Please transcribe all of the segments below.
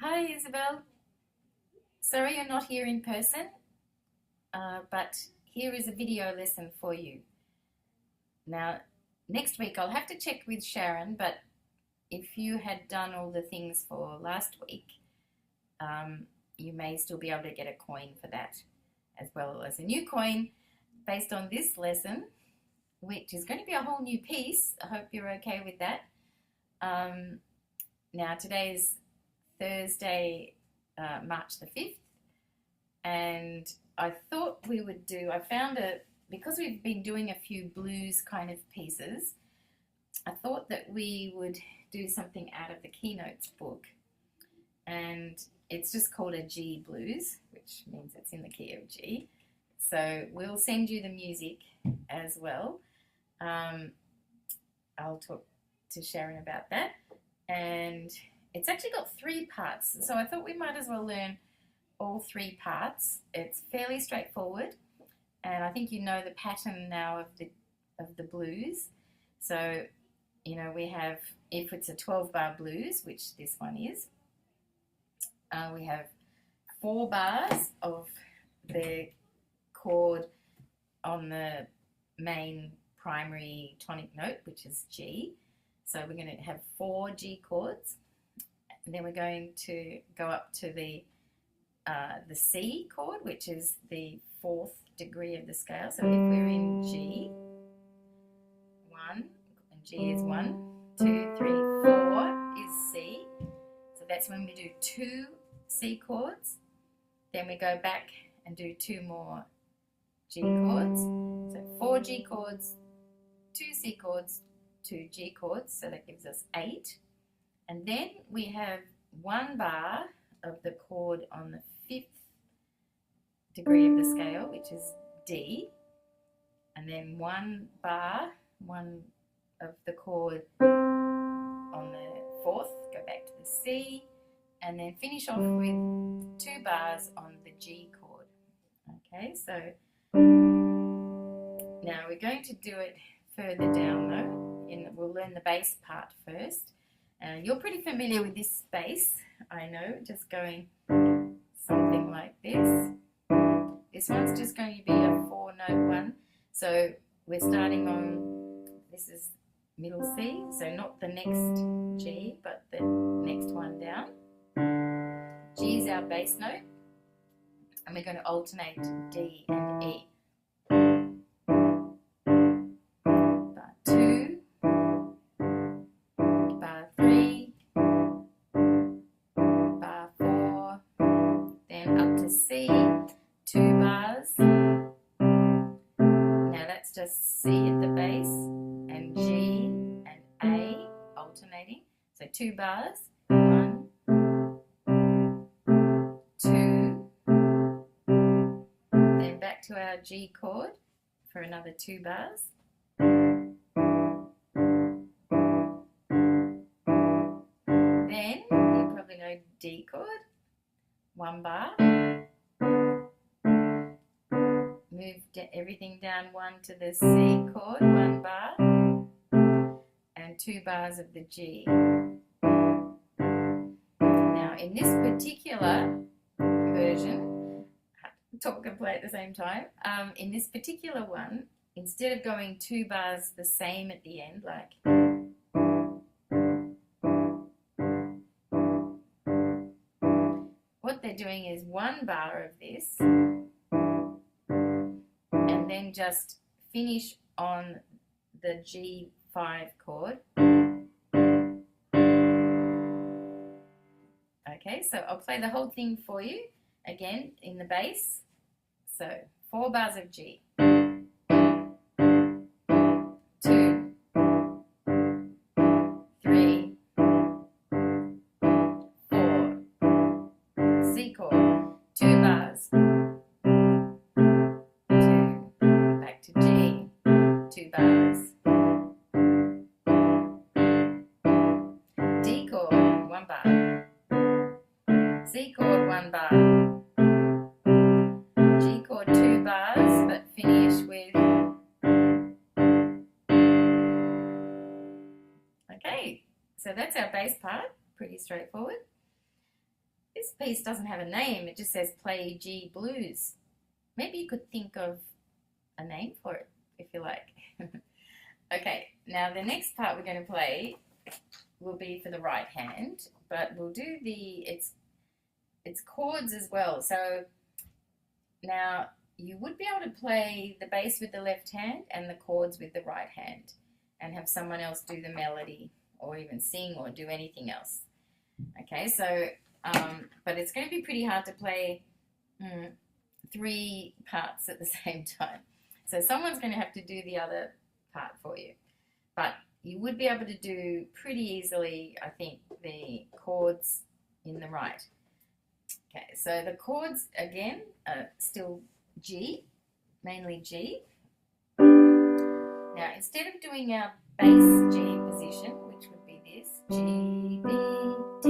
Hi Isabelle, sorry you're not here in person, but here is a video lesson for you. Now, next week I'll have to check with Sharon, but if you had done all the things for last week, you may still be able to get a coin for that, as well as a new coin based on this lesson, which is going to be a whole new piece. I hope you're okay with that. Now, today's Thursday, March the 5th, and I thought we would because we've been doing a few blues kind of pieces, I thought that we would do something out of the Keynotes book, and it's just called a G blues, which means it's in the key of G. So we'll send you the music as well. I'll talk to Sharon about that, and it's actually got 3 parts, so I thought we might as well learn all 3 parts. It's fairly straightforward, and I think you know the pattern now of the blues. So, you know, we have, if it's a 12-bar blues, which this one is, we have 4 bars of the chord on the main primary tonic note, which is G. So we're going to have 4 G chords. And then we're going to go up to the C chord, which is the 4th degree of the scale. So if we're in G, 1, and G is 1, 2, 3, 4 is C. So that's when we do 2 C chords. Then we go back and do 2 more G chords. So 4 G chords, 2 C chords, 2 G chords. So that gives us 8. And then we have 1 bar of the chord on the 5th degree of the scale, which is D, and then 1 bar, 1 of the chord on the 4th, go back to the C, and then finish off with 2 bars on the G chord. Okay, so now we're going to do it further down though. We'll learn the bass part first. You're pretty familiar with this bass, I know, just going something like this. This one's just going to be a 4-note one. So we're starting on, this is middle C, so not the next G, but the next one down. G is our bass note, and we're going to alternate D and E. Bar 2, bar 3, bar 4, then up to C, 2 bars. Now that's just C at the bass, and G and A alternating. So 2 bars, 1, 2, then back to our G chord for another 2 bars. Then you probably know D chord, 1 bar. Move everything down 1 to the C chord, 1 bar, and 2 bars of the G. Now in this particular version, talk and play at the same time, in this particular one, instead of going 2 bars the same at the end, like what they're doing is 1 bar of this, and then just finish on the G5 chord. Okay, so I'll play the whole thing for you again in the bass. So 4 bars of G. 2, 3, 4, C chord, 2 bars. 2, back to G, 2 bars. D chord, 1 bar. C chord, 1 bar. G chord, 2 bars, but finish with. Okay, so that's our bass part, pretty straightforward. This piece doesn't have a name, it just says Play G Blues. Maybe you could think of a name for it if you like. Okay, now the next part we're going to play will be for the right hand, but we'll do it's chords as well. So now you would be able to play the bass with the left hand and the chords with the right hand and have someone else do the melody or even sing or do anything else. Okay, so but it's going to be pretty hard to play 3 parts at the same time. So someone's going to have to do the other part for you. But you would be able to do pretty easily, I think, the chords in the right. Okay, so the chords, again, are still G, mainly G. Now, instead of doing our bass G position, which would be this, G, B, D,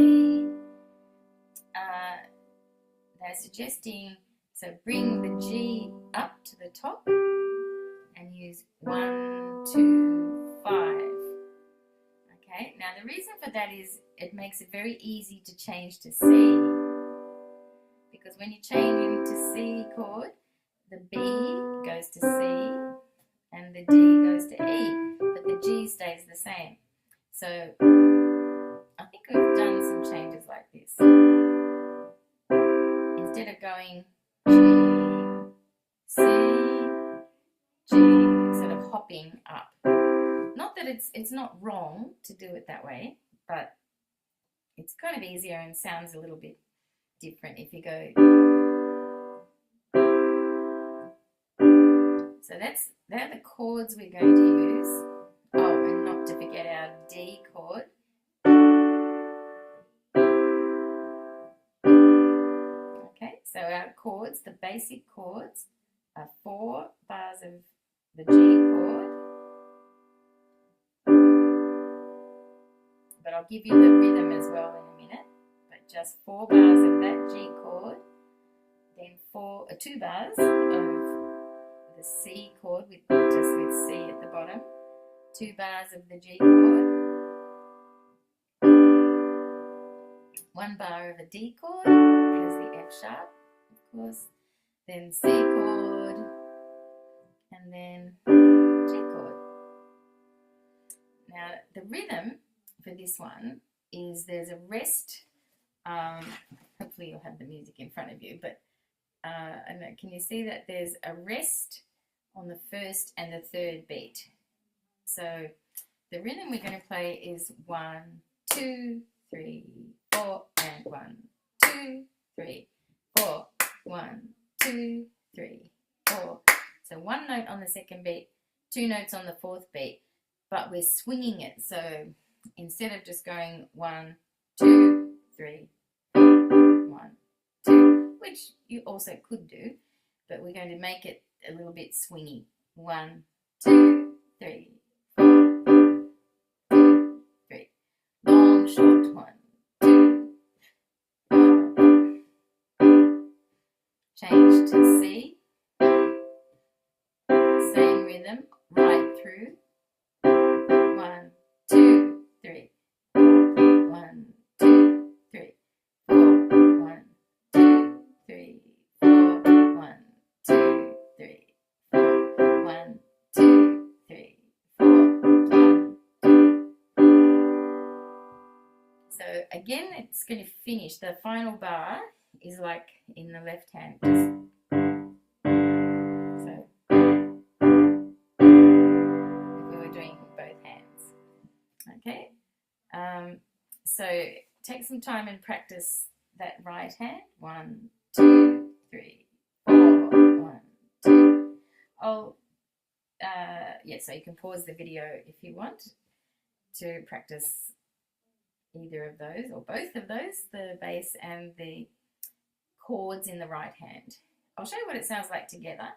they're suggesting to bring the G up to the top and use 1, 2, 5. Okay, now the reason for that is it makes it very easy to change to C, because when you change into C chord, the B goes to C and the D goes to E, but the G stays the same. So I think we've done some changes like this. Instead of going G, C, G, instead of hopping up. Not that it's not wrong to do it that way, but it's kind of easier and sounds a little bit different if you go. So they're the chords we're going to use. Oh, and not to forget our D chord. Okay, so our chords, the basic chords, are 4 bars of the G chord. But I'll give you the rhythm as well in a minute. But just 4 bars of that G chord, then 2 bars of the C chord with C at the bottom, 2 bars of the G chord, 1 bar of a D chord, as the F sharp, of course, then C chord, and then G chord. Now the rhythm for this one is there's a rest. Hopefully you'll have the music in front of you, but I don't know, can you see that there's a rest on the first and the third beat? So the rhythm we're going to play is 1, 2, 3, 4, and 1, 2, 3, 4, 1, 2, 3, 4. So 1 note on the second beat, 2 notes on the fourth beat, but we're swinging it. So instead of just going 1, 2, 3, 4, 1, 2, which you also could do, but we're going to make it a little bit swingy. 1, 2, 3, 4, 2, 3. Long, short, 1, 2, 4. Change to C. Same rhythm right through. 1, 2, 3, 4, 1, 2, 3, 4, 1, 2, 3, 4, 1, 2, 3, 4, 1, 2, 3, 4, 1, 2. So again, it's going to finish. The final bar is like in the left hand. So if we were doing both hands. Okay, so take some time and practice that right hand. 1, 2, 3, 4, 1, 2. Yeah, so you can pause the video if you want to practice either of those or both of those, the bass and the chords in the right hand. I'll show you what it sounds like together.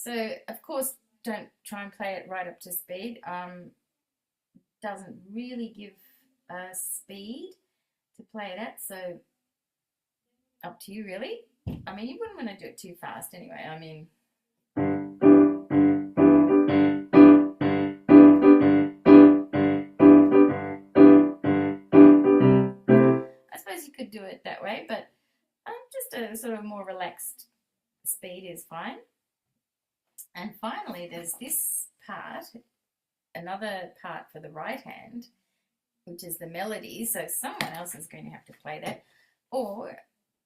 So of course, don't try and play it right up to speed. Doesn't really give speed to play it at, so up to you really. I mean, you wouldn't want to do it too fast anyway. I mean, I suppose you could do it that way, but just a sort of more relaxed speed is fine. And finally, there's this part, another part for the right hand, which is the melody. So someone else is going to have to play that, or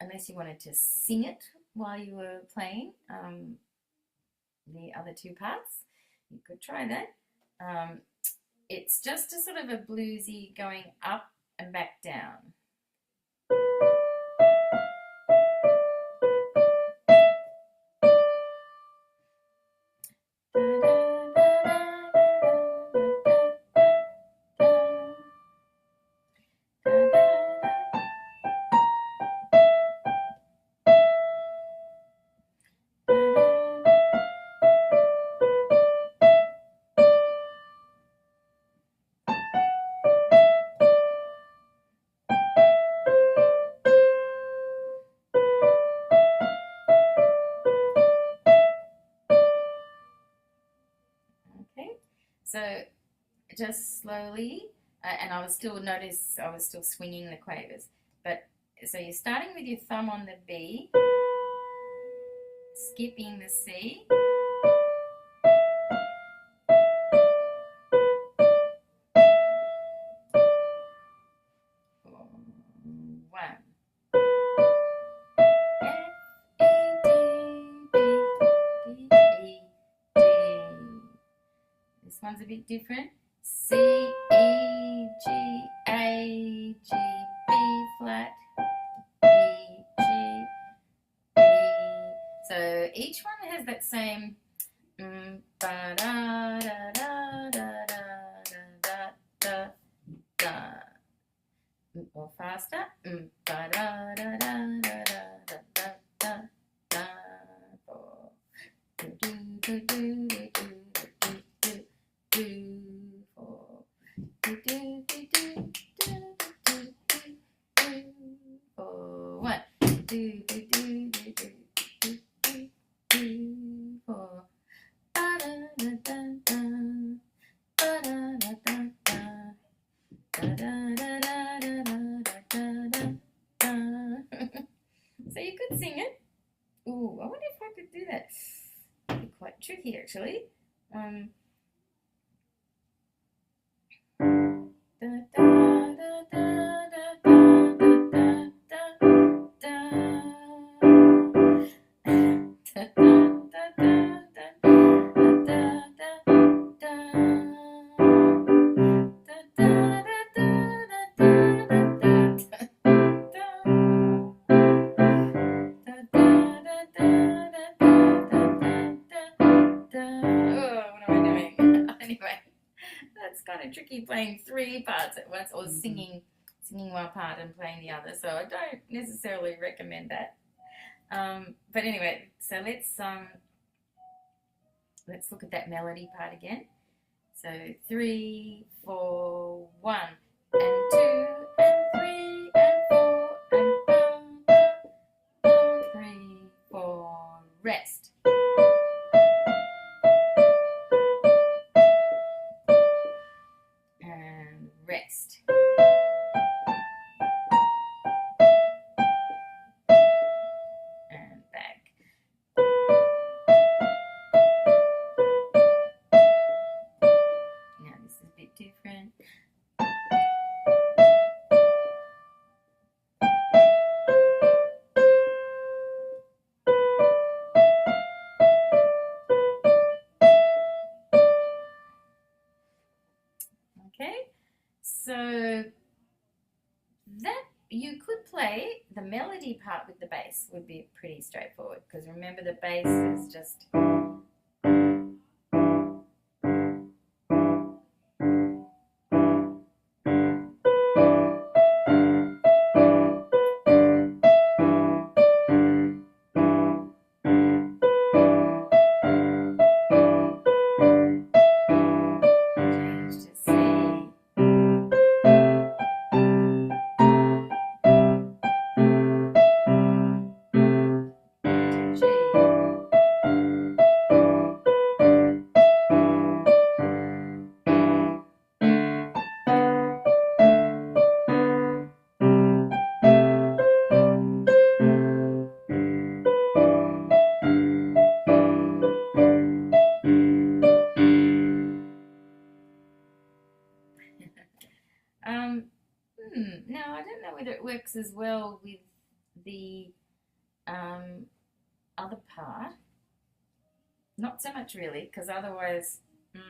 unless you wanted to sing it while you were playing the other two parts, you could try that. It's just a sort of a bluesy going up and back down. So just slowly, and I was still swinging the quavers. But so you're starting with your thumb on the B, skipping the C, one. This one's a bit different. C, E, G, A, G, B flat, E, G, E. So each one has that same ba da da da da da da da. Or faster. Ba da da da da da da da da. Four. Do do do do do. So you could sing it. Ooh, I wonder if I could do that. It'd be quite tricky actually. Tricky playing three parts at once, or singing one part and playing the other. So I don't necessarily recommend that. But anyway, so let's look at that melody part again. So 3, 4, 1 and 2 and 3 and 4 and 1, 3, 4, rest. Rest. And back. Now this is a bit different. Okay. So that you could play the melody part with the bass would be pretty straightforward, because remember the bass is just as well with the other part. Not so much really, because otherwise, no,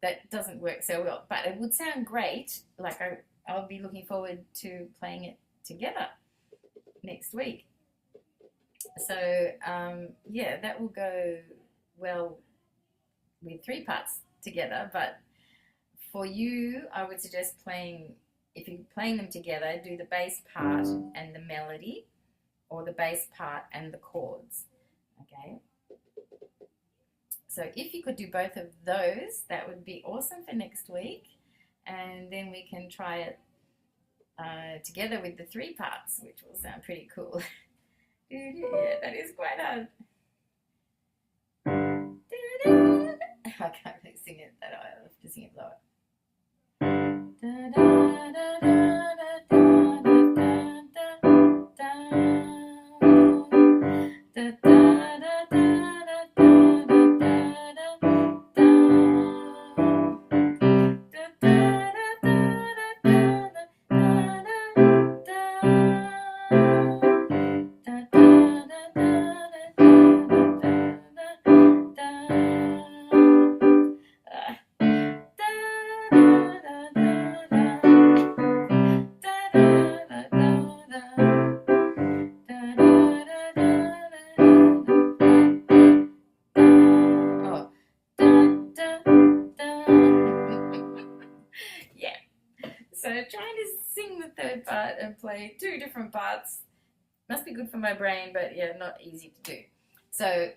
that doesn't work so well. But it would sound great. Like I'll be looking forward to playing it together next week. So yeah, that will go well with 3 parts together, but for you, I would suggest if you're playing them together, do the bass part and the melody, or the bass part and the chords, okay? So if you could do both of those, that would be awesome for next week, and then we can try it together with the 3 parts, which will sound pretty cool. Yeah, that is quite hard. I can't really sing it that high. I'll have to sing it lower. Yeah, so trying to sing the 3rd part and play 2 different parts must be good for my brain, but yeah, not easy to do. So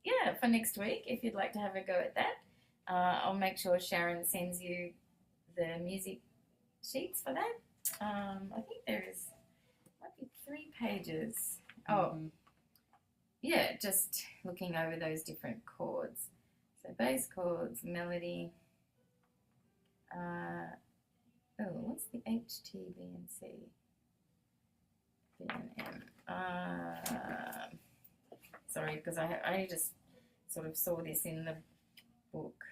yeah, for next week, if you'd like to have a go at that, I'll make sure Sharon sends you the music sheets for that. I think there might be 3 pages. Oh, yeah, just looking over those different chords. So bass chords, melody. What's the H, T, B, and C? B and M. Sorry, because I just sort of saw this in the book.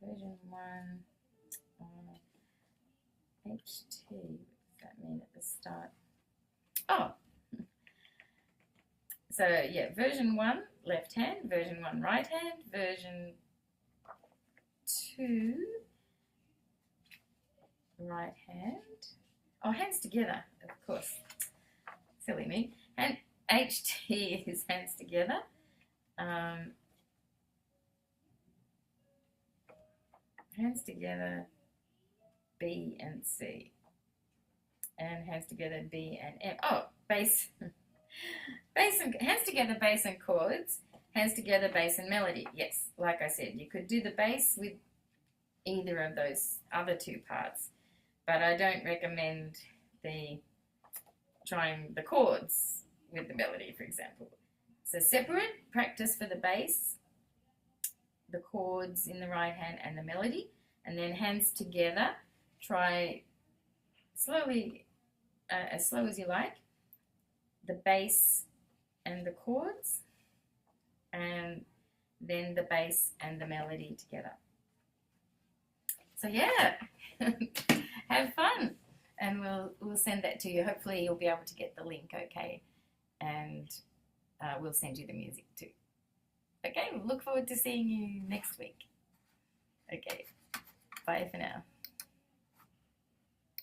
Version 1. HT. What does that mean at the start? Oh. So yeah, version 1 left hand, version 1 right hand, version 2 right hand. Oh, hands together, of course. Silly me. And HT is hands together. Hands together, B and C. And hands together, B and M. Oh, bass. Bass and hands together, bass and chords. Hands together, bass and melody. Yes, like I said, you could do the bass with either of those other 2 parts, but I don't recommend trying the chords with the melody, for example. So separate, practice for the bass, the chords in the right hand and the melody, and then hands together, try slowly, as slow as you like, the bass and the chords, and then the bass and the melody together. So yeah, have fun, and we'll send that to you. Hopefully you'll be able to get the link, okay, and we'll send you the music too. Okay, look forward to seeing you next week. Okay, bye for now.